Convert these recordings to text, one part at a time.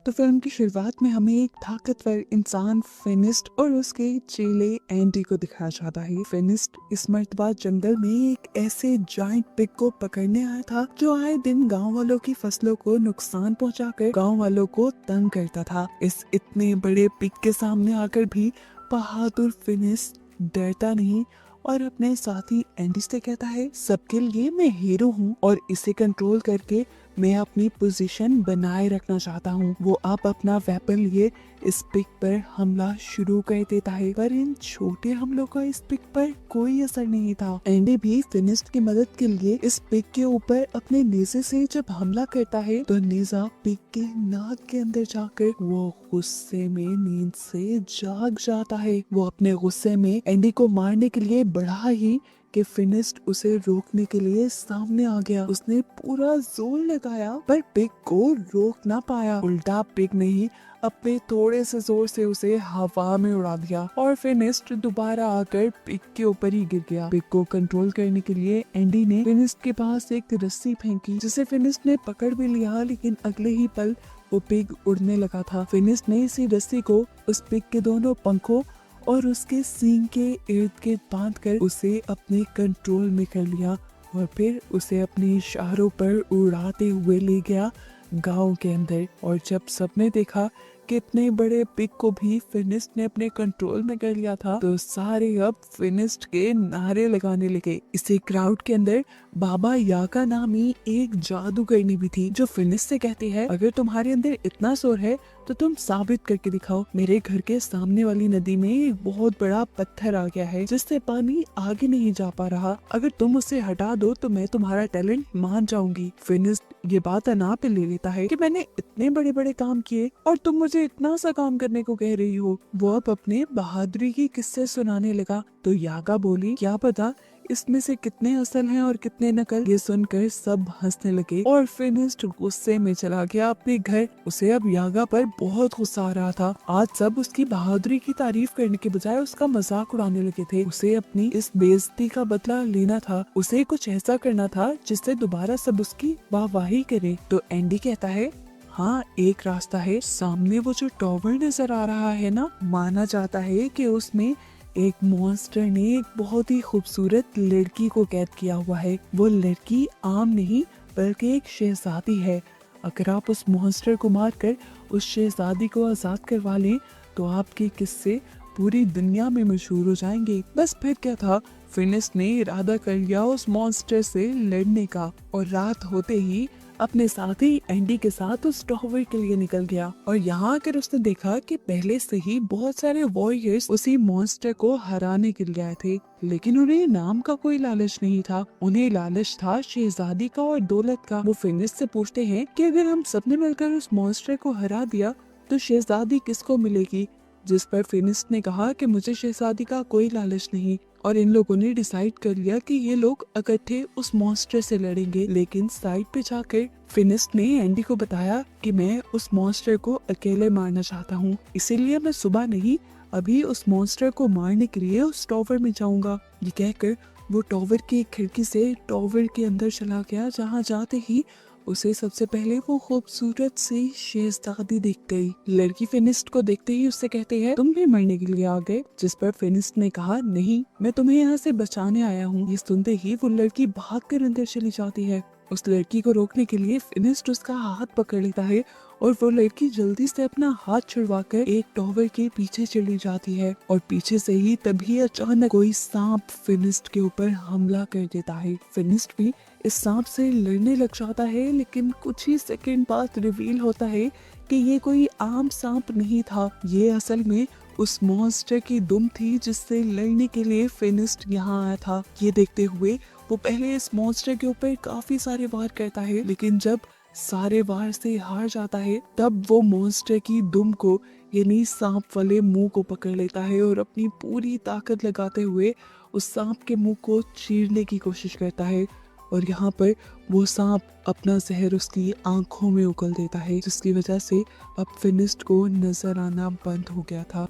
तो फिल्म की शुरुआत में हमें एक ताकतवर इंसान फिनिस्ट और उसके चेले एंडी को दिखाया जाता है। फिनिस्ट इस मर्तबा जंगल में एक ऐसे जाइंट पिग को पकड़ने आया था जो आए दिन गांव वालों की फसलों को नुकसान पहुंचाकर गांव वालों को तंग करता था। इस इतने बड़े पिग के सामने आकर भी बहादुर फिनिस्ट डरता नहीं और अपने साथी एंडी से कहता है, सबके लिए मैं हीरो हूँ और इसे कंट्रोल करके मैं अपनी पोजीशन बनाए रखना चाहता हूँ। वो अब अपना वेपन लिए इस पिग पर हमला शुरू कर देता है, पर इन छोटे हमलों का इस पिग पर कोई असर नहीं था। एंडी भी फिनिस्ट की मदद के लिए इस पिग के ऊपर अपने नेज़े से जब हमला करता है तो नेज़ा पिग के नाक के अंदर जाकर वो गुस्से में नींद से जाग जाता है। वो अपने गुस्से में एंडी को मारने के लिए बढ़ा ही कि फिनिस्ट उसे रोकने के लिए सामने आ गया। उसने पूरा जोर लगाया पर पिग को रोक ना पाया। उल्टा पिग ने ही अपने थोड़े से जोर से उसे हवा में उड़ा दिया और फिनिस्ट दोबारा आकर पिग के ऊपर ही गिर गया। पिग को कंट्रोल करने के लिए एंडी ने फिनिस्ट के पास एक रस्सी फेंकी जिसे फिनिस्ट ने पकड़ भी लिया, लेकिन अगले ही पल वो पिग उड़ने लगा था। फिनिस्ट ने इसी रस्सी को उस पिग के दोनों पंखों और उसके सींग के इर्द गिर्द बांधकर उसे अपने कंट्रोल में कर लिया और फिर उसे अपने इशारों पर उड़ाते हुए ले गया गांव के अंदर। और जब सबने देखा कि इतने बड़े पिग को भी फिनिस्ट ने अपने कंट्रोल में कर लिया था तो सारे अब फिनिस्ट के नारे लगाने लगे। इसी क्राउड के अंदर बाबा यागा नामी एक जादूगरनी भी थी जो फिनिस्ट से कहती है, अगर तुम्हारे अंदर इतना जोर है तो तुम साबित करके दिखाओ। मेरे घर के सामने वाली नदी में एक बहुत बड़ा पत्थर आ गया है जिससे पानी आगे नहीं जा पा रहा। अगर तुम उसे हटा दो तो मैं तुम्हारा टैलेंट मान जाऊंगी। फिनिस्ट ये बात अना पे ले लेता है कि मैंने इतने बड़े बड़े काम किए और तुम मुझे इतना सा काम करने को कह रही हो। वो अब अपने बहादुरी की किस्से सुनाने लगा तो यागा बोली, क्या पता इसमें से कितने असल हैं और कितने नकल। ये सुनकर सब हंसने लगे और फिनिस्ट गुस्से में चला गया अपने घर। उसे अब यागा पर बहुत गुस्सा आ रहा था। आज सब उसकी बहादुरी की तारीफ करने के बजाय उसका मजाक उड़ाने लगे थे। उसे अपनी इस बेइज्जती का बदला लेना था। उसे कुछ ऐसा करना था जिससे दोबारा सब उसकी वाहवाही करे। तो एंडी कहता है, हाँ एक रास्ता है। सामने वो जो टॉवर नजर आ रहा है ना, माना जाता है कि उसमें एक मॉन्स्टर ने एक बहुत ही खूबसूरत लड़की को कैद किया हुआ है। वो लड़की आम नहीं बल्कि एक शहजादी है। अगर आप उस मॉन्स्टर को मारकर उस शहजादी को आजाद करवा लें तो आपके किस्से पूरी दुनिया में मशहूर हो जाएंगे। बस फिर क्या था, फिनिस्ट ने इरादा कर लिया उस मॉन्स्टर से लड़ने का और रात होते ही अपने साथी एंडी के साथ उस टॉवर के लिए निकल गया। और यहाँ आकर उसने देखा कि पहले से ही बहुत सारे वॉरियर्स उसी मॉन्स्टर को हराने के लिए आए थे, लेकिन उन्हें नाम का कोई लालच नहीं था। उन्हें लालच था शहजादी का और दौलत का। वो फिनिस्ट से पूछते हैं कि अगर हम सबने मिलकर उस मॉन्स्टर को हरा दिया तो शहजादी किसको मिलेगी, जिस पर फिनिस्ट ने कहा कि मुझे शहजादी का कोई लालच नहीं। और इन लोगों ने डिसाइड कर लिया कि ये लोग इकट्ठे उस मॉन्स्टर से लड़ेंगे। लेकिन साइड पे जाकर फिनिस्ट ने एंडी को बताया कि मैं उस मॉन्स्टर को अकेले मारना चाहता हूँ, इसीलिए मैं सुबह नहीं अभी उस मॉन्स्टर को मारने के लिए उस टॉवर में जाऊंगा। ये कहकर वो टॉवर की एक खिड़की से टॉवर के अंदर चला गया, जहाँ जाते ही उसे सबसे पहले वो खूबसूरत सी शहजादी दिख गई। लड़की फिनिस्ट को देखते ही उससे कहती है, तुम भी मरने के लिए आ गए? जिस पर फिनिस्ट ने कहा, नहीं मैं तुम्हें यहाँ से बचाने आया हूँ। ये सुनते ही वो लड़की भागकर अंदर चली जाती है। उस लड़की को रोकने के लिए फिनिस्ट उसका हाथ पकड़ लेता है और वो लड़की जल्दी से अपना हाथ छुड़वाकर एक टॉवर के पीछे चली जाती है। और पीछे से ही तभी अचानक कोई सांप फिनिस्ट के ऊपर हमला कर देता है। फिनिस्ट भी इस सांप से लड़ने लग जाता है, लेकिन कुछ ही सेकंड बाद रिवील होता है कि ये कोई आम सांप नहीं था। ये असल में उस मॉन्स्टर की दुम थी जिससे लड़ने के लिए फिनिस्ट यहाँ आया था। ये देखते हुए वो पहले इस मॉन्स्टर के ऊपर काफी सारे वार करता है, लेकिन जब सारे वार से हार जाता है तब वो मॉन्स्टर की दुम को यानी सांप वाले मुंह को पकड़ लेता है और अपनी पूरी ताकत लगाते हुए उस सांप के मुंह को चीरने की कोशिश करता है। और यहाँ पर वो सांप अपना जहर उसकी आंखों में उगल देता है, जिसकी वजह से अब फिनिस्ट को नजर आना बंद हो गया था।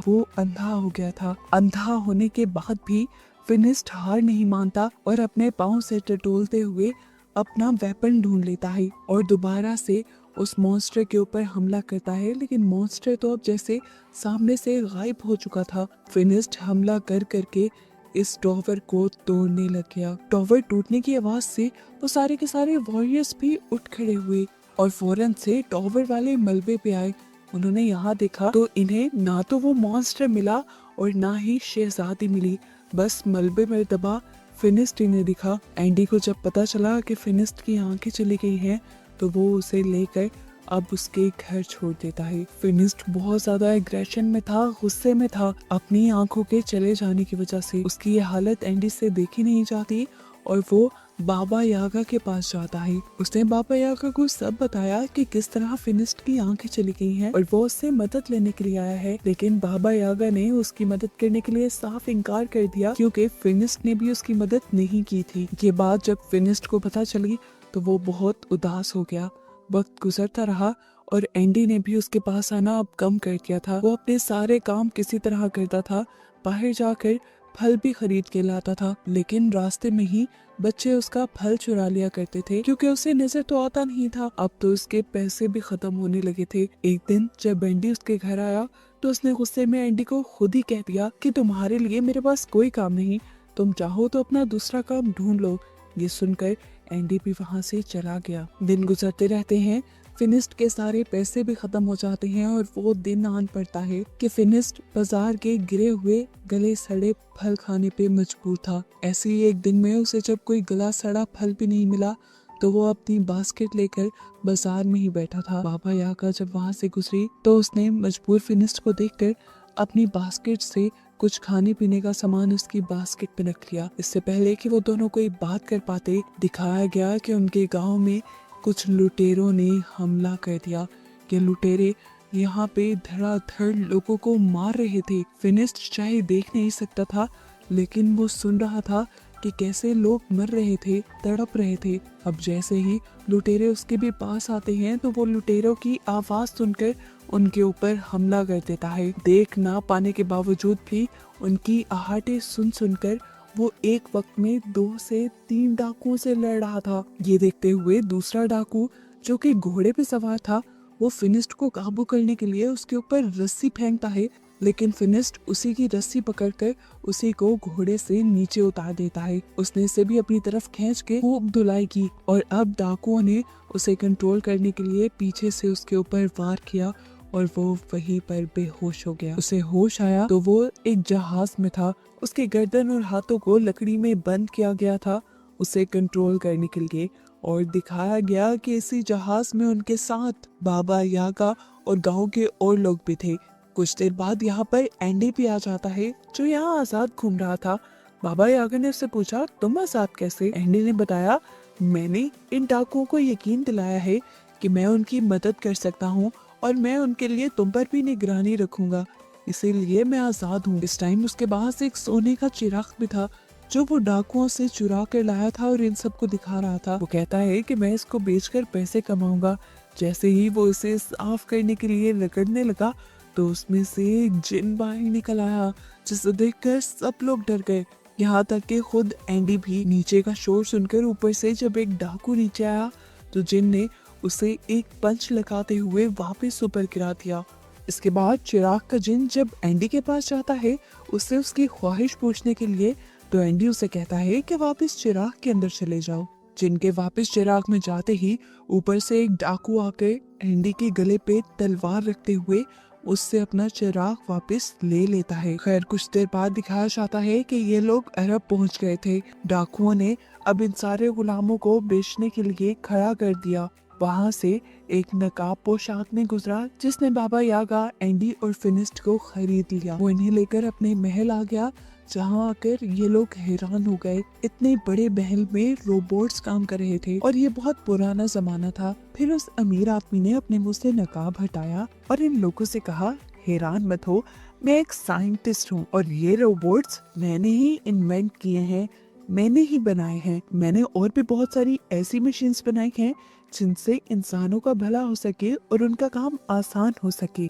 वो अंधा हो गया था। अंधा होने के बाद भी फिनिस्ट हार नहीं मानता और अपने पाँव से टटोलते हुए अपना वेपन ढूंढ लेता है और दोबारा से उस मॉन्स्टर के ऊपर हमला करता है, लेकिन मॉन्स्टर तो अब जैसे सामने से गायब हो चुका था। फिनिस्ट हमला कर करके इस टॉवर को तोड़ने लग गया। टॉवर टूटने की आवाज से वो सारे के सारे वॉरियर्स भी उठ खड़े हुए और फौरन से टॉवर वाले मलबे पे आए। उन्होंने यहाँ देखा तो इन्हें ना तो वो मॉन्स्टर मिला और ना ही शहजादी मिली, बस मलबे में दबा फिनिस्ट इन्हें दिखा। एंडी को जब पता चला कि फिनिस्ट की आंखें चली गई हैं तो वो उसे लेकर अब उसके घर छोड़ देता है। फिनिस्ट बहुत ज्यादा एग्रेशन में था, गुस्से में था अपनी आंखों के चले जाने की वजह से। उसकी ये हालत एंडी से देखी नहीं जाती और वो बाबा यागा के पास जाता है। उसने बाबा यागा को सब बताया कि किस तरह फिनिस्ट की आंखें चली गई हैं और वो उससे मदद लेने के लिए आया है, लेकिन बाबा यागा ने उसकी मदद करने के लिए साफ इनकार कर दिया क्योंकि फिनिस्ट ने भी उसकी मदद नहीं की थी। ये बात जब फिनिस्ट को पता चली तो वो बहुत उदास हो गया। वक्त गुजरता रहा और एंडी ने भी उसके पास आना अब कम कर दिया था। वो अपने सारे काम किसी तरह करता था, बाहर जाकर फल भी खरीद के लाता था, लेकिन रास्ते में ही बच्चे उसका फल चुरा लिया करते थे क्योंकि उसे नजर तो आता नहीं था। अब तो उसके पैसे भी खत्म होने लगे थे। एक दिन जब एंडी उसके घर आया तो उसने गुस्से में एंडी को खुद ही कह दिया कि तुम्हारे लिए मेरे पास कोई काम नहीं, तुम चाहो तो अपना दूसरा काम ढूंढ लो। ये सुनकर एंडी भी वहाँ से चला गया। दिन गुजरते रहते हैं, फिनिस्ट के सारे पैसे भी खत्म हो जाते हैं और वो दिन आन पड़ता है कि फिनिस्ट बाजार के गिरे हुए गले सड़े फल खाने पे मजबूर था। ऐसे ही एक दिन में उसे जब कोई गला सड़ा फल भी नहीं मिला तो वो अपनी बास्केट लेकर बाजार में ही बैठा था। बाबा यागा जब वहाँ से गुजरी तो उसने मजबूर फिनिस्ट को देखकर अपनी बास्केट से कुछ खाने पीने का सामान उसकी बास्केट में रख लिया। इससे पहले कि वो दोनों कोई बात कर पाते, दिखाया गया कि उनके गांव में कुछ लुटेरों ने हमला कर दिया। ये लुटेरे यहाँ पे धड़ाधड़ लोगों को मार रहे थे। फिनिस्ट चाहे देख नहीं सकता था, लेकिन वो सुन रहा था कि कैसे लोग मर रहे थे, तड़प रहे थे। अब जैसे ही लुटेरे उसके भी पास आते हैं तो वो लुटेरों की आवाज सुनकर उनके ऊपर हमला कर देता है। देख ना पाने के बावजूद भी उनकी आहटें सुन सुनकर वो एक वक्त में 2 से 3 डाकुओं से लड़ रहा था। ये देखते हुए दूसरा डाकू जो कि घोड़े पे सवार था, वो फिनिस्ट को काबू करने के लिए उसके ऊपर रस्सी फेंकता है, लेकिन फिनिस्ट उसी की रस्सी पकड़कर उसी को घोड़े से नीचे उतार देता है। उसने इसे भी अपनी तरफ खींच के खूब धुलाई की और अब डाकुओं ने उसे कंट्रोल करने के लिए पीछे से उसके ऊपर वार किया और वो वहीं पर बेहोश हो गया। उसे होश आया तो वो एक जहाज में था। उसके गर्दन और हाथों को लकड़ी में बंद किया गया था उसे कंट्रोल करने के लिए, और दिखाया गया कि इसी जहाज में उनके साथ बाबा यागा और गांव के और लोग भी थे। कुछ देर बाद यहाँ पर एंडी भी आ जाता है जो यहाँ आजाद घूम रहा था। बाबा यागा ने उससे पूछा, तुम आजाद कैसे? एंडी ने बताया, मैंने इन डाकुओं को यकीन दिलाया है कि मैं उनकी मदद कर सकता हूँ और मैं उनके लिए तुम पर भी निगरानी रखूंगा, इसीलिए मैं आजाद हूँ। इस टाइम उसके पास एक सोने का चिराग भी था जो वो डाकुओं से चुरा कर लाया था और इन सबको दिखा रहा था। वो कहता है कि मैं इसको बेचकर पैसे कमाऊंगा। जैसे ही वो इसे साफ करने के लिए रगड़ने लगा तो उसमें से एक जिन बाहर निकल आया, जिसे देखकर सब लोग डर गए, यहाँ तक कि खुद एंडी भी। नीचे का शोर सुनकर ऊपर से जब एक डाकू नीचे आया तो जिन ने उसे एक पंच लगाते हुए वापस ऊपर गिरा दिया। इसके बाद चिराग का जिन जब एंडी के पास जाता है उससे उसकी ख्वाहिश पूछने के लिए, तो एंडी उसे कहता है कि वापस चिराग के अंदर चले जाओ। जिन के वापस चिराग में जाते ही ऊपर से एक डाकू आकर एंडी के गले पे तलवार रखते हुए उससे अपना चिराग वापस ले लेता है। खैर कुछ देर बाद दिखाया जाता है कि ये लोग अरब पहुंच गए थे। डाकुओं ने अब इन सारे गुलामों को बेचने के लिए खड़ा कर दिया। वहाँ से एक नकाब पोशाक में गुजरा जिसने बाबा यागा, एंडी और फिनिस्ट को खरीद लिया। वो इन्हें लेकर अपने महल आ गया, जहाँ आकर ये लोग हैरान हो गए। इतने बड़े महल में रोबोट्स काम कर रहे थे और ये बहुत पुराना जमाना था। फिर उस अमीर आदमी ने अपने मुंह से नकाब हटाया और इन लोगों से कहा, हैरान मत हो, मैं एक साइंटिस्ट हूँ और ये रोबोट्स मैंने ही इन्वेंट किए हैं, मैंने ही बनाए हैं। मैंने और भी बहुत सारी ऐसी मशीन्स बनाई हैं जिनसे इंसानों का भला हो सके और उनका काम आसान हो सके।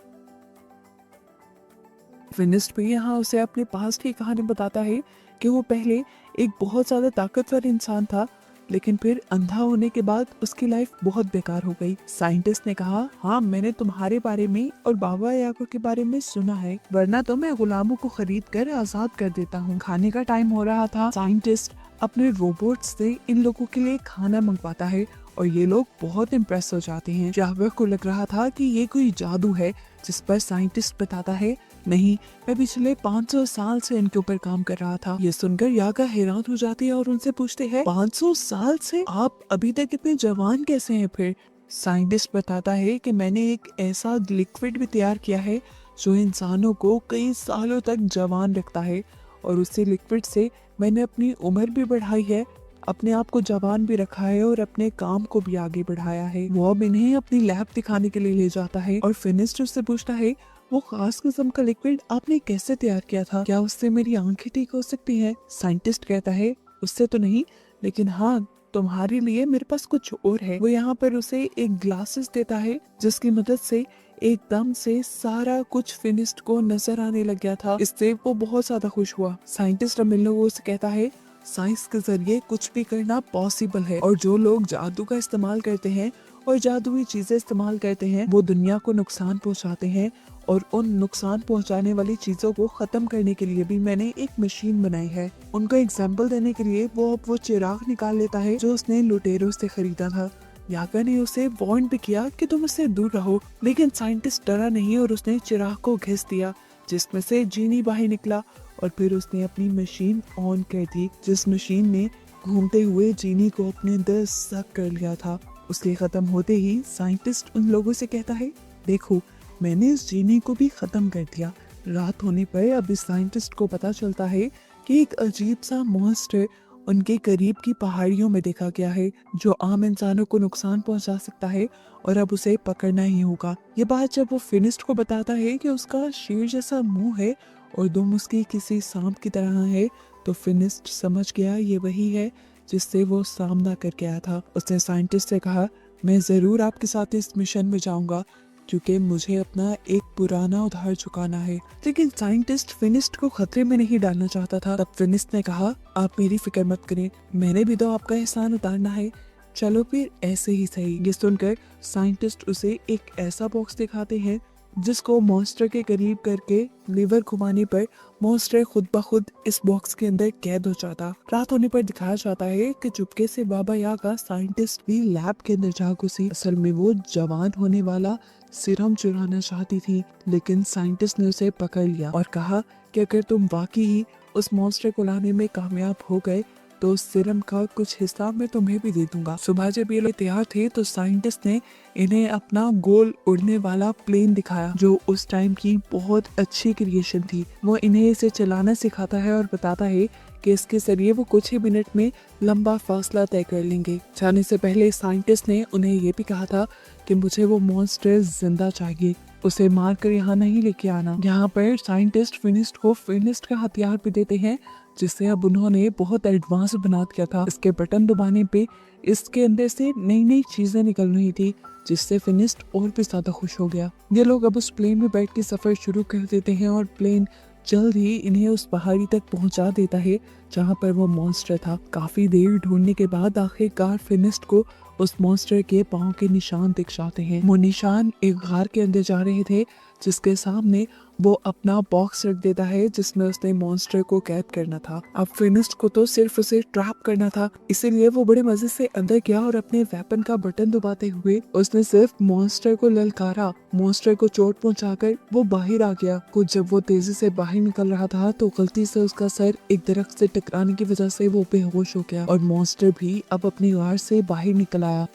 फिनिस्ट भी यहाँ उसे अपने पास्ट की कहानी बताता है कि वो पहले एक बहुत ज्यादा ताकतवर इंसान था लेकिन फिर अंधा होने के बाद उसकी लाइफ बहुत बेकार हो गई। साइंटिस्ट ने कहा, हाँ मैंने तुम्हारे बारे में और बाबा याको के बारे में सुना है, वरना तो मैं गुलामों को खरीद कर आजाद कर देता हूँ। खाने का टाइम हो रहा था। साइंटिस्ट अपने रोबोट से इन लोगों के लिए खाना मंगवाता है और ये लोग बहुत इम्प्रेस हो जाते हैं। जावर को लग रहा था कि ये कोई जादू है, जिस पर साइंटिस्ट बताता है, नहीं मैं पिछले 500 साल से इनके ऊपर काम कर रहा था। ये सुनकर यागा हैरान हो जाती है और उनसे पूछते हैं, 500 साल से आप अभी तक इतने जवान कैसे हैं? फिर साइंटिस्ट बताता है कि मैंने एक ऐसा लिक्विड भी तैयार किया है जो इंसानों को कई सालों तक जवान रखता है, और उसी लिक्विड से मैंने अपनी उम्र भी बढ़ाई है, अपने आप को जवान भी रखा है और अपने काम को भी आगे बढ़ाया है। वो अब इन्हें अपनी लैब दिखाने के लिए ले जाता है और फिनिस्ट उससे पूछता है, वो खास किस्म का लिक्विड आपने कैसे तैयार किया था? क्या उससे मेरी आंखें ठीक हो सकती हैं? साइंटिस्ट कहता है, उससे तो नहीं, लेकिन हाँ तुम्हारे लिए मेरे पास कुछ और है। वो यहाँ पर उसे एक ग्लासेस देता है जिसकी मदद से एकदम से सारा कुछ फिनिस्ट को नजर आने लग गया था। इससे वो बहुत ज्यादा खुश हुआ। साइंटिस्ट अब इन लोगों से कहता है, साइंस के जरिए कुछ भी करना पॉसिबल है, और जो लोग जादू का इस्तेमाल करते हैं और जादुई चीजें इस्तेमाल करते हैं वो दुनिया को नुकसान पहुंचाते हैं, और उन नुकसान पहुंचाने वाली चीजों को खत्म करने के लिए भी मैंने एक मशीन बनाई है। उनका एग्जाम्पल देने के लिए वो अब वो चिराग निकाल लेता है जो उसने लुटेरों से खरीदा था। यागा ने उसे वार्न भी किया कि तुम उससे दूर रहो, लेकिन साइंटिस्ट डरा नहीं और उसने चिराग को घिस दिया, जिसमें से जीनी बाहर निकला, और फिर उसने अपनी मशीन ऑन कर दी, जिस मशीन ने घूमते हुए जीनी को अपने अंदर सक कर लिया था। उसके खत्म होते ही साइंटिस्ट उन लोगों से कहता है, देखो मैंने इस जीनी को भी खत्म कर दिया। रात होने पर अब इस साइंटिस्ट को पता चलता है कि एक अजीब सा मॉन्स्टर उनके करीब की पहाड़ियों में देखा गया है जो आम इंसानों को नुकसान पहुंचा सकता है, और अब उसे पकड़ना ही होगा। ये बात जब वो फिनिस्ट को बताता है कि उसका शेर जैसा मुंह है और दुम उसकी किसी सांप की तरह है, तो फिनिस्ट समझ गया ये वही है जिससे वो सामना करके आया था। उसने साइंटिस्ट से कहा, मैं जरूर आपके साथ इस मिशन में जाऊंगा क्योंकि मुझे अपना एक पुराना उधार चुकाना है। लेकिन साइंटिस्ट फिनिस्ट को खतरे में नहीं डालना चाहता था। तब फिनिस्ट ने कहा, आप मेरी फिक्र मत करें, मैंने भी तो आपका एहसान उतारना है, चलो फिर ऐसे ही सही। ये सुनकर साइंटिस्ट उसे एक ऐसा बॉक्स दिखाते हैं जिसको मॉन्स्टर के करीब करके लीवर घुमाने पर मॉन्स्टर खुद ब खुद इस बॉक्स के अंदर कैद हो जाता। रात होने पर दिखाया जाता है कि चुपके से बाबा यागा साइंटिस्ट भी लैब के अंदर जा घुसी। असल में वो जवान होने वाला सीरम चुराना चाहती थी, लेकिन साइंटिस्ट ने उसे पकड़ लिया और कहा कि अगर तुम वाकई ही उस मॉन्स्टर को लाने में कामयाब हो गए तो उस सीरम का कुछ हिस्सा मैं तुम्हें भी दे दूंगा। सुबह जब ये लोग तैयार थे तो साइंटिस्ट ने इन्हें अपना गोल उड़ने वाला प्लेन दिखाया जो उस टाइम की बहुत अच्छी क्रिएशन थी। वो इन्हें इसे चलाना सिखाता है और बताता है कि इसके जरिए वो कुछ ही मिनट में लंबा फासला तय कर लेंगे। जाने से पहले साइंटिस्ट ने उन्हें ये भी कहा था कि मुझे वो मॉन्स्टर जिंदा चाहिए, उसे मार कर यहाँ नहीं लेके आना। यहाँ पर साइंटिस्ट फिनिस्ट को फिनिस्ट का हथियार भी देते हैं जिसे अब उन्होंने बहुत एडवांस बना दिया था। इसके बटन दबाने पे इसके अंदर से नई नई चीजें निकल रही थी जिससे फिनिस्ट और भी ज्यादा खुश हो गया। ये लोग अब उस प्लेन में बैठ के सफर शुरू कर देते हैं और प्लेन जल्द ही इन्हें उस पहाड़ी तक पहुंचा देता है जहां पर वो मॉन्स्टर था। काफी देर ढूंढने के बाद आखिरकार फिनिस्ट को उस मॉन्स्टर के पांव के निशान दिख जाते हैं। वो निशान एक गार के अंदर जा रहे थे जिसके सामने वो अपना बॉक्स रख देता है जिसमें उसने मॉन्स्टर को कैद करना था। अब फिनिस्ट को तो सिर्फ उसे ट्रैप करना था, इसीलिए वो बड़े मजे से अंदर गया और अपने वेपन का बटन दबाते हुए उसने सिर्फ मॉन्स्टर को ललकारा। मॉन्स्टर को चोट पहुंचाकर वो बाहर आ गया। कुछ जब वो तेजी से बाहर निकल रहा था तो गलती से उसका सर एक दरख्त से टकराने की वजह से वो बेहोश हो गया और मॉन्स्टर भी अब अपनी गार से बाहर निकल आया।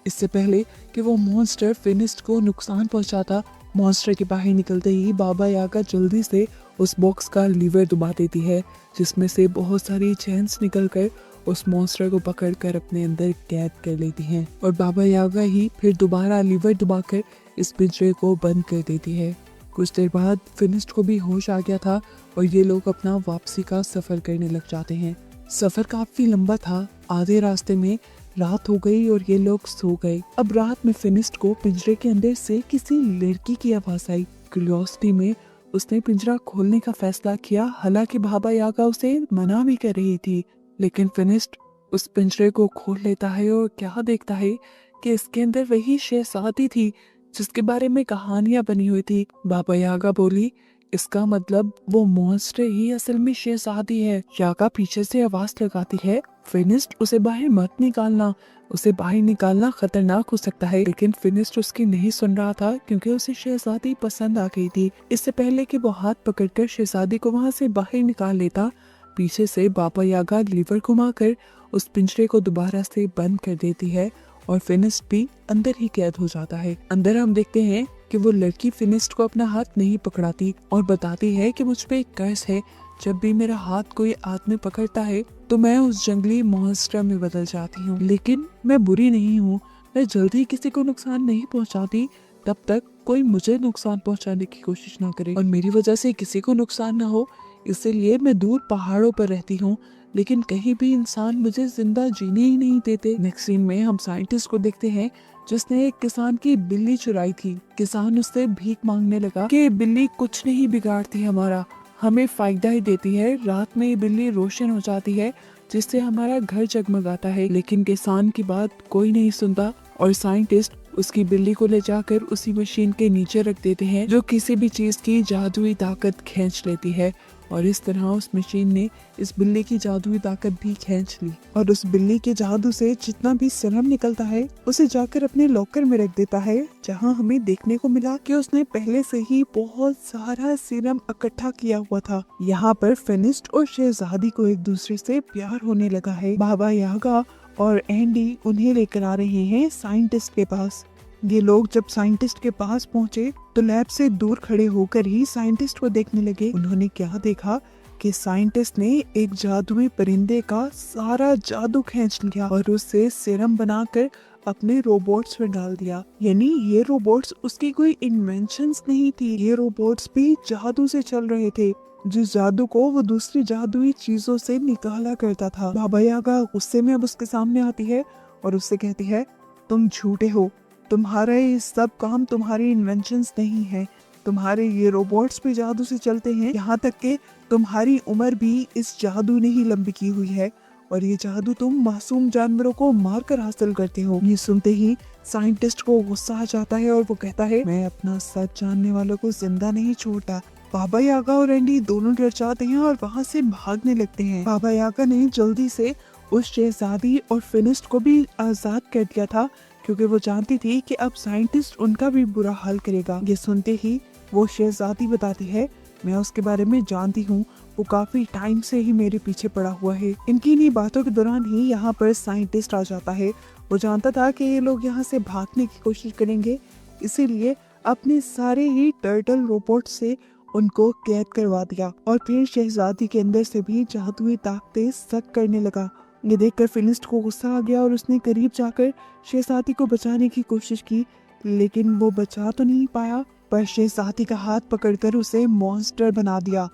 इससे पहले कि वो मॉन्स्टर फिनिस्ट को नुकसान पहुंचाता, मॉन्स्टर के बाहर निकलते ही बाबा यागा जल्दी से उस बॉक्स का लीवर दबा देती है जिसमें से बहुत सारी चेन्स निकलकर उस मॉन्स्टर को पकड़कर अपने अंदर कैद कर लेती हैं और बाबा यागा ही फिर दोबारा लीवर दबाकर इस पिंजरे को बंद कर देती है। कुछ देर बाद फिनिस्ट को भी होश आ गया था और ये लोग अपना वापसी का सफर करने लग जाते हैं। सफर काफी लंबा था, आधे रास्ते में रात हो गई और ये लोग सो गए। अब रात में फिनिस्ट को पिंजरे के अंदर से किसी लड़की की आवाज आई। क्यूरियोसिटी में उसने पिंजरा खोलने का फैसला किया, हालांकि बाबा यागा उसे मना भी कर रही थी। लेकिन फिनिस्ट उस पिंजरे को खोल लेता है और क्या देखता है कि इसके अंदर वही शहजादी थी जिसके बारे में कहानियां बनी हुई थी। बाबा यागा बोली, इसका मतलब वो मॉन्स्टर ही असल में शहजादी है। यागा पीछे से आवाज लगाती है, फिनिस्ट उसे बाहर मत निकालना, उसे बाहर निकालना खतरनाक हो सकता है। लेकिन फिनिस्ट उसकी नहीं सुन रहा था क्योंकि उसे शहजादी पसंद आ गई थी। इससे पहले कि वो हाथ पकड़कर शहजादी को वहां से बाहर निकाल लेता, पीछे से बाबा यागा लीवर घुमाकर उस पिंजरे को दोबारा से बंद कर देती है और फिनिस्ट भी अंदर ही कैद हो जाता है। अंदर हम देखते हैं कि वो लड़की फिनिस्ट को अपना हाथ नहीं पकड़ाती और बताती है कि मुझ पे एक कर्ज है, जब भी मेरा हाथ कोई आदमी पकड़ता है तो मैं उस जंगली मॉन्स्टर में बदल जाती हूँ। लेकिन मैं बुरी नहीं हूँ, मैं जल्दी किसी को नुकसान नहीं पहुँचाती तब तक कोई मुझे नुकसान पहुँचाने की कोशिश ना करे और मेरी वजह से किसी को नुकसान ना हो, इसीलिए मैं दूर पहाड़ों पर रहती हूँ, लेकिन कहीं भी इंसान मुझे जिंदा जीने ही नहीं देते। नेक्स्ट सीन में हम साइंटिस्ट को देखते हैं जिसने एक किसान की बिल्ली चुराई थी। किसान उससे भीख मांगने लगा कि बिल्ली कुछ नहीं बिगाड़ती हमारा, हमें फायदा ही देती है, रात में ये बिल्ली रोशन हो जाती है जिससे हमारा घर जगमगाता है। लेकिन किसान की बात कोई नहीं सुनता और साइंटिस्ट उसकी बिल्ली को ले जाकर उसी मशीन के नीचे रख देते हैं जो किसी भी चीज की जादुई ताकत खींच लेती है और इस तरह उस मशीन ने इस बिल्ली की जादुई ताकत भी खींच ली और उस बिल्ली के जादू से जितना भी सीरम निकलता है उसे जाकर अपने लॉकर में रख देता है, जहां हमें देखने को मिला कि उसने पहले से ही बहुत सारा सीरम इकट्ठा किया हुआ था। यहाँ पर फिनिस्ट और शहजादी को एक दूसरे से प्यार होने लगा है। बाबा यागा और एंडी उन्हें लेकर आ रहे हैं साइंटिस्ट के पास। ये लोग जब साइंटिस्ट के पास पहुंचे तो लैब से दूर खड़े होकर ही साइंटिस्ट को देखने लगे। उन्होंने क्या देखा कि साइंटिस्ट ने एक जादुई परिंदे का सारा जादू खींच लिया और उससे सीरम बनाकर अपने रोबोट्स में डाल दिया। यानी ये रोबोट्स उसकी कोई इन्वेंशंस नहीं थी, ये रोबोट्स भी जादू से चल रहे थे, जिस जादू को वो दूसरी जादुई चीजों से निकाला करता था। बाबा यागा गुस्से में अब उसके सामने आती है और उससे कहती है, तुम झूठे हो, तुम्हारे ये सब काम तुम्हारी इन्वेंशंस नहीं है, तुम्हारे ये रोबोट्स भी जादू से चलते हैं, यहाँ तक कि तुम्हारी उम्र भी इस जादू ने ही लंबी की हुई है और ये जादू तुम मासूम जानवरों को मारकर हासिल करते हो। ये सुनते ही साइंटिस्ट को गुस्सा आ जाता है और वो कहता है, मैं अपना सच जानने वालों को जिंदा नहीं छोड़ता। बाबा यागा और एंडी दोनों डर जाते हैं और वहाँ से भागने लगते हैं। बाबा यागा ने जल्दी से उस शहजादी और फिनिस्ट को भी आजाद कर दिया था क्योंकि वो जानती थी कि अब साइंटिस्ट उनका भी बुरा हाल करेगा। ये सुनते ही वो शहजादी बताती है, मैं उसके बारे में जानती हूँ, वो काफी टाइम से ही मेरे पीछे पड़ा हुआ है। इनकी इन्हीं बातों के दौरान ही यहाँ पर साइंटिस्ट आ जाता है। वो जानता था कि ये लोग यहाँ से भागने की कोशिश करेंगे, इसीलिए अपने सारे ही टर्टल रोबोट से उनको कैद करवा दिया और फिर शहजादी के अंदर से भी जादुई ताकतें सक करने लगा। ये देखकर फिनिस्ट को गुस्सा आ गया और उसने करीब जाकर शहजादी को बचाने की कोशिश की, लेकिन वो बचा तो नहीं पाया, पर शहजादी का हाथ पकड़कर उसे मॉन्स्टर बना दिया।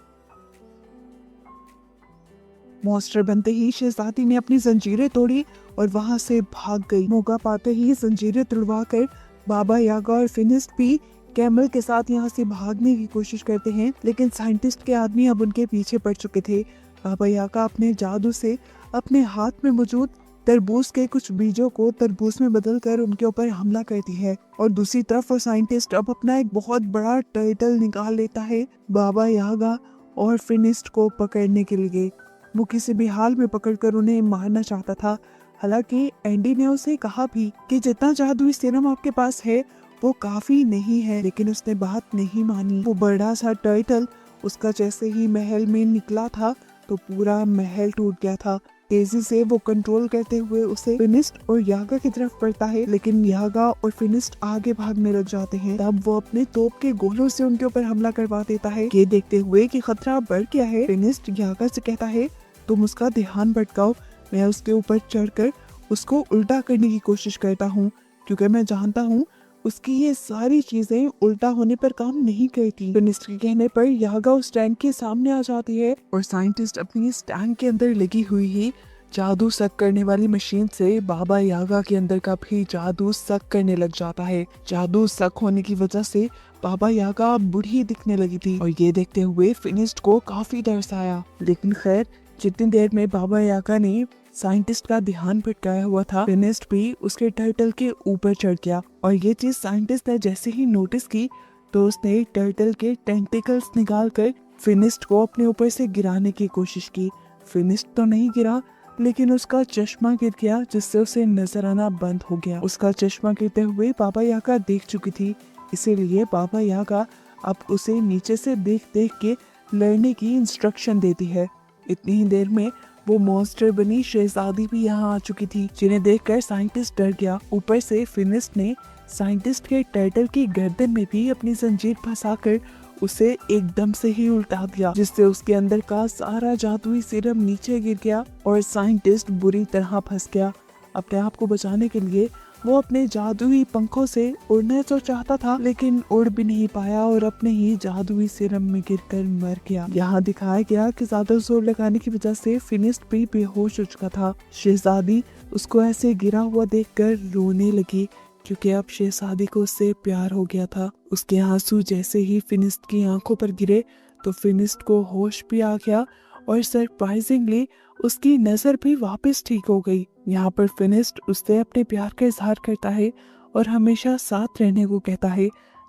मॉन्स्टर बनते ही शहजादी ने अपनी जंजीरें तोड़ी और वहां से भाग गई। मौका पाते ही जंजीरें तुड़वाकर बाबा यागा और फिनिस्ट भी कैमल के साथ यहाँ से भागने की कोशिश करते हैं, लेकिन साइंटिस्ट के आदमी अब उनके पीछे पड़ चुके थे। बाबा यागा अपने जादू से अपने हाथ में मौजूद तरबूज के कुछ बीजों को तरबूज में बदलकर उनके ऊपर हमला करती है और दूसरी तरफ साइंटिस्ट अब अपना एक बहुत बड़ा टर्टल निकाल लेता है बाबा यागा और फिनिस्ट को पकड़ने के लिए। वो किसी भी हाल में पकड़कर उन्हें मारना चाहता था। हालांकि एंडी ने उसे कहा भी कि जितना जादुई सीरम आपके पास है वो काफी नहीं है, लेकिन उसने बात नहीं मानी। वो बड़ा सा टर्टल उसका जैसे ही महल में निकला था तो पूरा महल टूट गया था। तेजी से वो कंट्रोल करते हुए उसे फिनिस्ट और यागा की तरफ बढ़ता है, लेकिन यागा और फिनिस्ट आगे भागने लग जाते हैं। तब वो अपने तोप के गोलों से उनके ऊपर हमला करवा देता है। ये देखते हुए कि खतरा बढ़ गया है, फिनिस्ट यागा से कहता है, तुम उसका ध्यान भटकाओ, मैं उसके ऊपर चढ़कर उसको उल्टा करने की कोशिश करता हूँ, क्योंकि मैं जानता हूँ उसकी ये सारी चीजें उल्टा होने पर काम नहीं करती। फिनिस्ट के कहने पर यागा उस टैंक के सामने आ जाती है और साइंटिस्ट अपनी इस टैंक के अंदर लगी हुई ही जादू सक करने वाली मशीन से बाबा यागा के अंदर का भी जादू सक करने लग जाता है। जादू सक होने की वजह से बाबा यागा बूढ़ी दिखने लगी थी और ये देखते हुए फिनिस्ट को काफी तरस आया, लेकिन खैर जितनी देर में बाबा यागा ने साइंटिस्ट का ध्यान भटकाया हुआ था, फिनिस्ट भी उसके टर्टल के ऊपर चढ़ गया और ये चीज साइंटिस्ट ने जैसे ही नोटिस की तो उसने टर्टल के टेंटिकल्स निकालकर फिनिस्ट को अपने ऊपर से गिराने की कोशिश की। फिनिस्ट तो नहीं गिरा, लेकिन उसका चश्मा गिर गया जिससे उसे नजर आना बंद हो गया। उसका चश्मा गिरते हुए बाबा यागा देख चुकी थी, इसीलिए बाबा यागा अब उसे नीचे से देख देख के लड़ने की इंस्ट्रक्शन देती है। इतनी ही देर में वो मॉन्स्टर बनी शहजादी भी यहाँ आ चुकी थी, जिन्हें देखकर साइंटिस्ट डर गया। ऊपर से फिनिस्ट ने साइंटिस्ट के टर्टल की गर्दन में भी अपनी जंजीर फंसाकर उसे एकदम से ही उल्टा दिया, जिससे उसके अंदर का सारा जादुई सीरम नीचे गिर गया और साइंटिस्ट बुरी तरह फंस गया। अपने आप को बचाने के लिए वो अपने जादुई पंखों से उड़ना तो चाहता था, लेकिन उड़ भी नहीं पाया और अपने ही जादुई सीरम में गिरकर मर गया। यहाँ दिखाया गया कि ज्यादा जोर लगाने की वजह से फिनिस्ट भी बेहोश हो चुका था। शहजादी उसको ऐसे गिरा हुआ देखकर रोने लगी, क्योंकि अब शहजादी को उससे प्यार हो गया था। उसके आंसू जैसे ही फिनिस्ट की आंखों पर गिरे तो फिनिस्ट को होश भी आ गया और सरप्राइजिंगली उसकी नजर भी वापस ठीक हो गई। यहाँ पर फिनिस्ट उससे अपने प्यार का इजहार करता है और हमेशा साथ रहने को कहता है,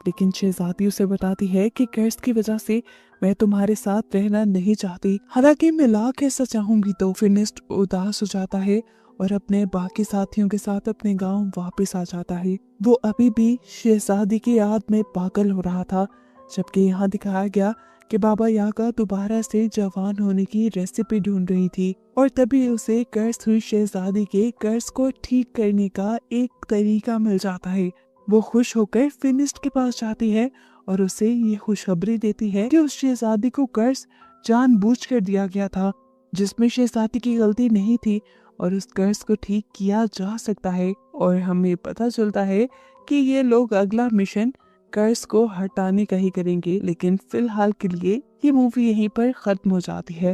लेकिन शहजादी उसे बताती है कि कर्ज की वजह से मैं तुम्हारे साथ रहना नहीं चाहती। हालांकि मैं लाख ऐसा चाहूंगी तो। फिनिस्ट उदास हो जाता है और अपने बाकी साथियों के साथ अपने गांव वापस आ जाता है। वो अभी भी शहजादी की याद में पागल हो रहा था, जबकि यहाँ दिखाया गया कि बाबा यागा दोबारा से जवान होने की रेसिपी ढूंढ रही थी और तभी उसे कर्ज हुई शहजादी के कर्ज को ठीक करने का एक तरीका मिल जाता है। वो खुश होकर फिनिस्ट के पास जाती है और उसे ये खुशखबरी देती है कि उस शहजादी को कर्ज जानबूझकर दिया गया था, जिसमें शहजादी की गलती नहीं थी और उस कर्ज को ठीक किया जा सकता है। और हमें पता चलता है कि ये लोग अगला मिशन कर्ज को हटाने का ही करेंगे। लेकिन फिलहाल के लिए ये मूवी यहीं पर खत्म हो जाती है।